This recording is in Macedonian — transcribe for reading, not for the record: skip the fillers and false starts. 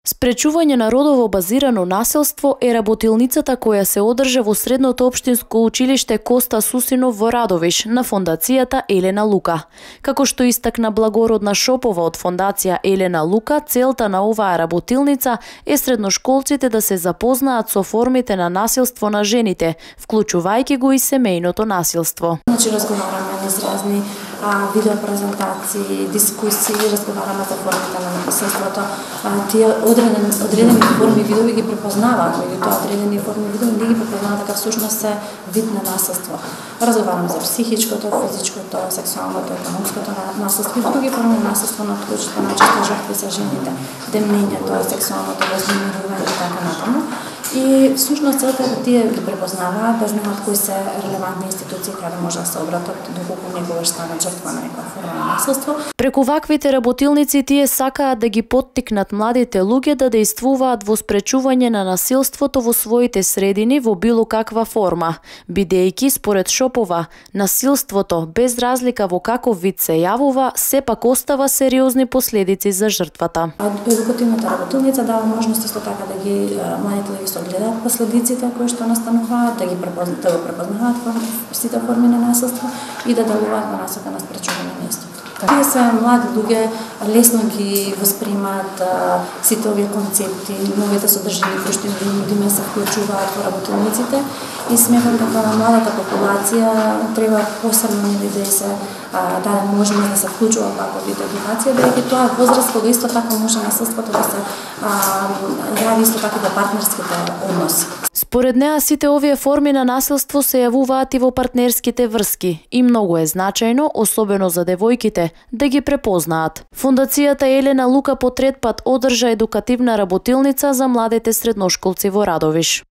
Спречување на родово базирано насилство е работилницата која се одржа во Средното општинско училиште Коста Сусинов во Радовиш на Фондацијата Елена Лука. Како што истакна Благородна Шопова од Фондација Елена Лука, целта на оваа работилница е средношколците да се запознаат со формите на насилство на жените, вклучувајќи го и семејното насилство. Разговараме низ разни видеопрезентации, дискусии, разговараме за формите на насилството. Тие одредени форми видови ги препознаваат, меѓутоа одредени форми видови не ги препознаваат дека всушност се вид на насилство. Разговараме за психичкото, физичкото, сексуалното, економското насилство и други форми на насилство, на кои што најчесто жртви се жените, демнењето, сексуалното вознемирување и така натаму. И всушност целта е да тие ги препознаваат, да знаат кои се релевантни институции каде може да се обратат доколку некогаш станат жртва на некоја форма на насилство. Преку ваквите работилници тие сакаат да ги поттикнат младите луѓе да действуваат во спречување на насилството во своите средини во било каква форма, бидејќи според Шопова, насилството без разлика во каков вид се јавува, сепак остава сериозни последици за жртвата. Едукативната работилница дава можност исто така да ги младите луѓе се одгледаат последиците кои што настануваат, да го препознаваат сите форми на насилство и да делуваат во насока на спречување на истото. Тие се млади луѓе, лесно ги воспримаат сите овие концепти, новите содржини кои што им се вклучуваат во работилниците и сметам дека младата популација треба посебно да се даде можност да се вклучува во ваква вид едукација, бидејќи тоа е возраст кога исто така може насилството да се јави исто така до партнерските односи. Според неа сите овие форми на насилство се јавуваат и во партнерските врски и многу е значајно, особено за девојките, да ги препознаат. Фондацијата Елена Лука по трет пат одржа едукативна работилница за младите средношколци во Радовиш.